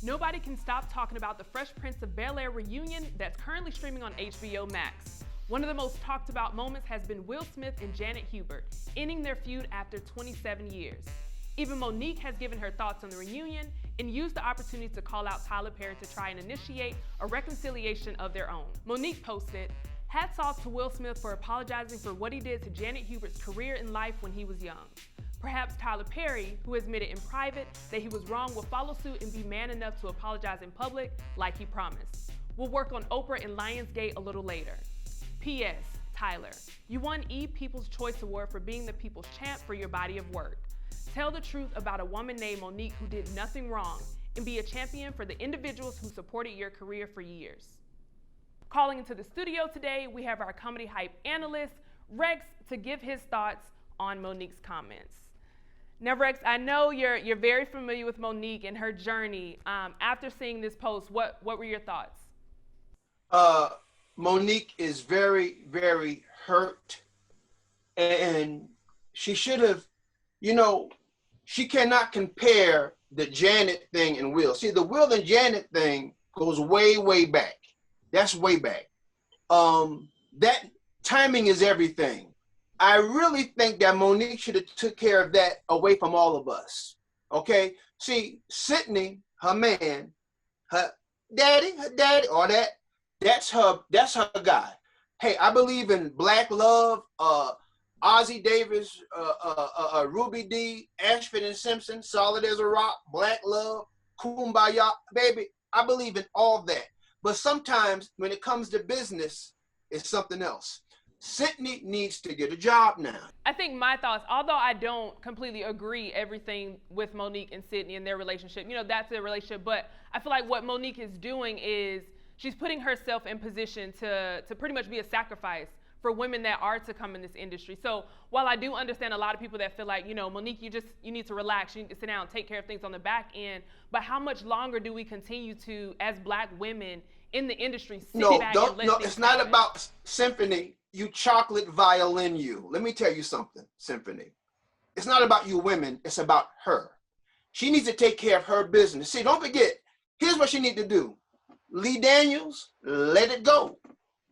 Nobody can stop talking about the Fresh Prince of Bel-Air reunion that's currently streaming on HBO Max. One of the most talked about moments has been Will Smith and Janet Hubert, ending their feud after 27 years. Even Monique has given her thoughts on the reunion and used the opportunity to call out Tyler Perry to try and initiate a reconciliation of their own. Monique posted, "Hats off to Will Smith for apologizing for what he did to Janet Hubert's career and life when he was young. Perhaps Tyler Perry, who admitted in private that he was wrong, will follow suit and be man enough to apologize in public like he promised. We'll work on Oprah and Lionsgate a little later. P.S. Tyler, you won E! People's Choice Award for being the people's champ for your body of work. Tell the truth about a woman named Monique who did nothing wrong and be a champion for the individuals who supported your career for years." Calling into the studio today, we have our comedy hype analyst, Rex, to give his thoughts on Monique's comments. Now, Rex, I know you're very familiar with Monique and her journey. After seeing this post, what were your thoughts? Monique is very, very hurt, and she should have, she cannot compare the Janet thing and Will. See, the Will and Janet thing goes way, way back. That's way back. That timing is everything. I really think that Monique should have took care of that away from all of us. Okay? See, Sydney, her man, her daddy, all that, that's her guy. Hey, I believe in black love, Ozzie Davis, Ruby D, Ashford and Simpson, Solid as a Rock, Black Love, Kumbaya, baby. I believe in all that. But sometimes when it comes to business, it's something else. Sydney needs to get a job now. I think my thoughts, although I don't completely agree everything with Monique and Sydney and their relationship, that's their relationship, but I feel like what Monique is doing is she's putting herself in position to pretty much be a sacrifice for women that are to come in this industry. So while I do understand a lot of people that feel like, Monique, you need to relax, you need to sit down and take care of things on the back end, but how much longer do we continue to, as black women in the industry, sit back and let things it's not happen? about Symphony, you chocolate violin you. Let me tell you something, Symphony. It's not about you women, it's about her. She needs to take care of her business. See, don't forget, here's what she needs to do. Lee Daniels, let it go.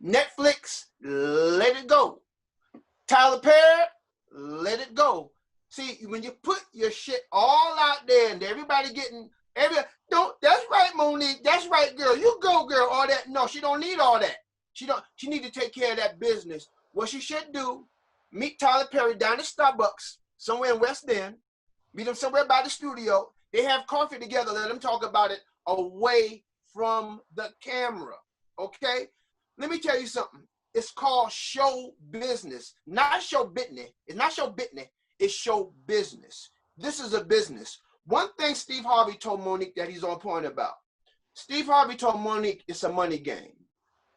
Netflix, let it go. Tyler Perry, let it go. See, when you put your shit all out there and everybody that's right, Monique, that's right, girl, you go, girl, all that. No, she don't need all that. She need to take care of that business. What she should do, meet Tyler Perry down at Starbucks, somewhere in West End, meet him somewhere by the studio. They have coffee together, let them talk about it away from the camera, okay? Let me tell you something. It's called show business, not show business. It's not show business, it's show business. This is a business. One thing Steve Harvey told Monique that he's on point about. Steve Harvey told Monique it's a money game.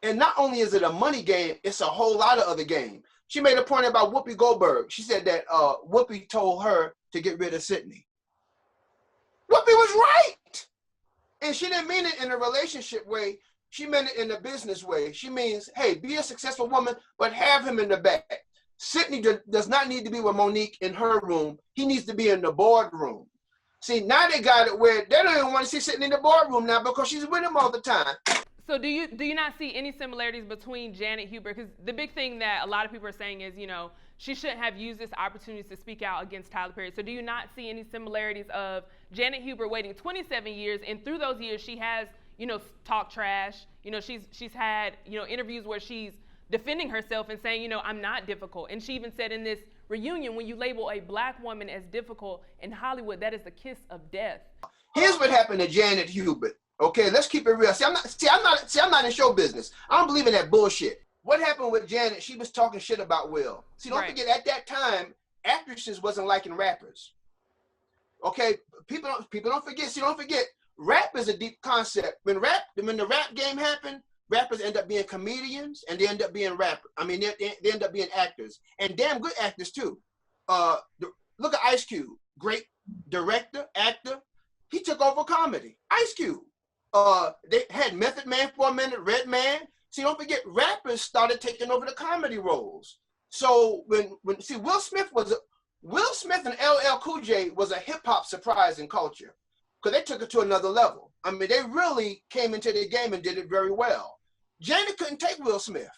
And not only is it a money game, it's a whole lot of other game. She made a point about Whoopi Goldberg. She said that Whoopi told her to get rid of Sydney. Whoopi was right. And she didn't mean it in a relationship way. She meant it in a business way. She means, hey, be a successful woman, but have him in the back. Sydney does not need to be with Monique in her room. He needs to be in the boardroom. See, now they got it where they don't even want to see Sydney in the boardroom now because she's with him all the time. So do you not see any similarities between Janet Hubert? Because the big thing that a lot of people are saying is, she shouldn't have used this opportunity to speak out against Tyler Perry. So do you not see any similarities of Janet Hubert waiting 27 years, and through those years she has, talked trash. She's had, interviews where she's defending herself and saying, I'm not difficult. And she even said in this reunion, when you label a black woman as difficult in Hollywood, that is the kiss of death. Here's what happened to Janet Hubert. Okay, let's keep it real. I'm not in show business. I don't believe in that bullshit. What happened with Janet? She was talking shit about Will. See, don't forget, at that time, actresses wasn't liking rappers. Okay, people don't forget. See, don't forget, rap is a deep concept. When the rap game happened, rappers end up being comedians and they end up being rappers. I mean, they end up being actors, and damn good actors too. Look at Ice Cube, great director, actor. He took over comedy. Ice Cube. They had Method Man for a minute, Red Man. See, don't forget, rappers started taking over the comedy roles. So when Will Smith and LL Cool J was a hip hop surprise in culture because they took it to another level. I mean, they really came into the game and did it very well. Janet couldn't take Will Smith.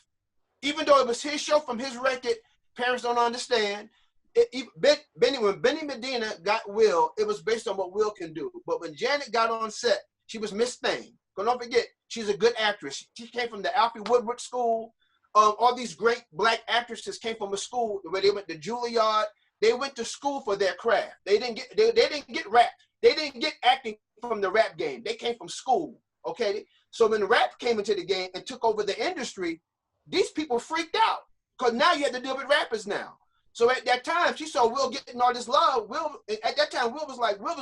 Even though it was his show from his record, parents don't understand. When Benny Medina got Will, it was based on what Will can do. But when Janet got on set, she was Miss Thing. But don't forget, she's a good actress. She came from the Alfred Woodward School. All these great black actresses came from a school where they went to Juilliard. They went to school for their craft. They didn't get rap. They didn't get acting from the rap game. They came from school. Okay. So when rap came into the game and took over the industry, these people freaked out because now you had to deal with rappers now. So at that time, she saw Will getting all this love. At that time, Will was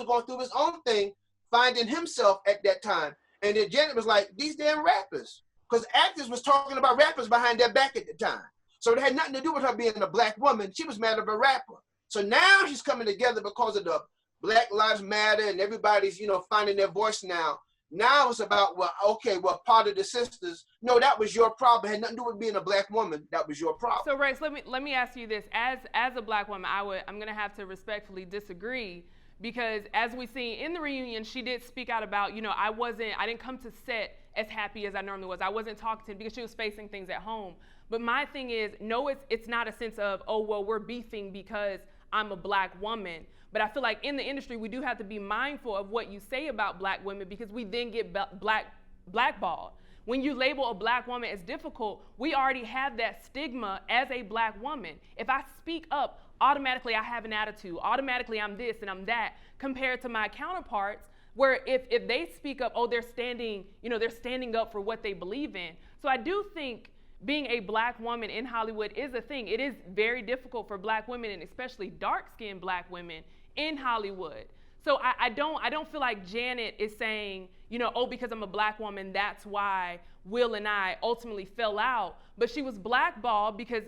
going through his own thing, finding himself at that time. And then Janet was like, these damn rappers. Because actors was talking about rappers behind their back at the time. So it had nothing to do with her being a black woman. She was mad at a rapper. So now she's coming together because of the Black Lives Matter and everybody's, finding their voice now. Now it's about, part of the sisters. No, that was your problem. It had nothing to do with being a black woman. That was your problem. So Rex, let me ask you this. As a black woman, I'm gonna have to respectfully disagree, because as we see in the reunion, she did speak out about, I didn't come to set as happy as I normally was. I wasn't talking to her because she was facing things at home. But my thing is, no, it's not a sense of, we're beefing because I'm a black woman. But I feel like in the industry, we do have to be mindful of what you say about black women, because we then get blackballed. When you label a black woman as difficult, we already have that stigma as a black woman. If I speak up, automatically I have an attitude. Automatically I'm this and I'm that, compared to my counterparts, where if they speak up, they're standing up for what they believe in. So I do think being a black woman in Hollywood is a thing. It is very difficult for black women, and especially dark-skinned black women in Hollywood. So I don't feel like Janet is saying, because I'm a black woman, that's why Will and I ultimately fell out. But she was blackballed because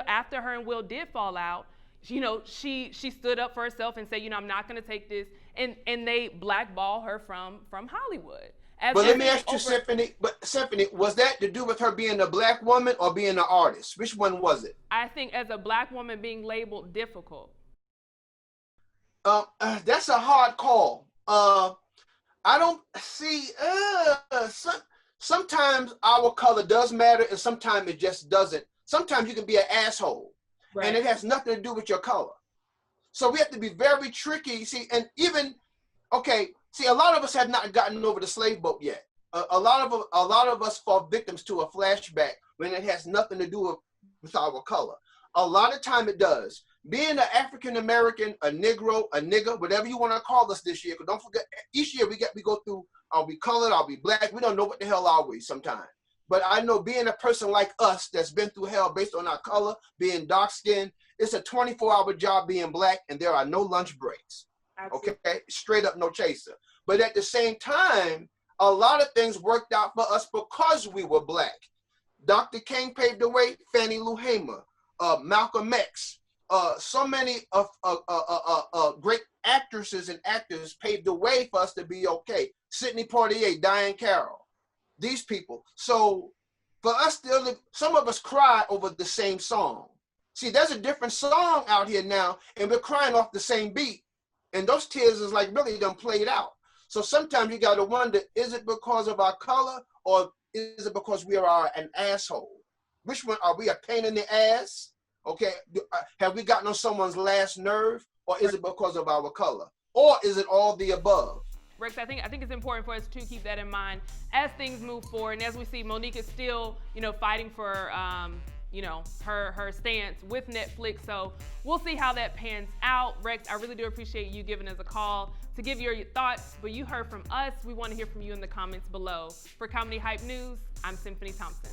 after her and Will did fall out, she stood up for herself and said, I'm not going to take this, and they blackball her from Hollywood. But let me ask you, Symphony, was that to do with her being a black woman or being an artist? Which one was it? I think as a black woman being labeled difficult. That's a hard call. I don't see. Sometimes our color does matter, and sometimes it just doesn't. Sometimes you can be an asshole, right, and it has nothing to do with your color. So we have to be very tricky. See, and even a lot of us have not gotten over the slave boat yet. A lot of us fall victims to a flashback when it has nothing to do with our color. A lot of time it does. Being an African American, a Negro, a nigger, whatever you want to call us this year, because don't forget, each year we go through, are we colored, are we black? We don't know what the hell are we sometimes. But I know being a person like us that's been through hell based on our color, being dark skinned, it's a 24-hour job being black, and there are no lunch breaks. Absolutely. Okay, straight up no chaser. But at the same time, a lot of things worked out for us because we were black. Dr. King paved the way, Fannie Lou Hamer, Malcolm X, so many of great actresses and actors paved the way for us to be okay. Sidney Poitier, Diane Carroll, these people. So for us some of us cry over the same song. See, there's a different song out here now, and we're crying off the same beat. And those tears is like really done played out. So sometimes you got to wonder, is it because of our color, or is it because we are an asshole? Which one? Are we a pain in the ass? Okay, have we gotten on someone's last nerve, or is it because of our color? Or is it all the above? Rex, I think it's important for us to keep that in mind as things move forward, and as we see Monique is still, fighting for, her stance with Netflix. So we'll see how that pans out. Rex, I really do appreciate you giving us a call to give your thoughts, but you heard from us. We want to hear from you in the comments below. For Comedy Hype News, I'm Symphony Thompson.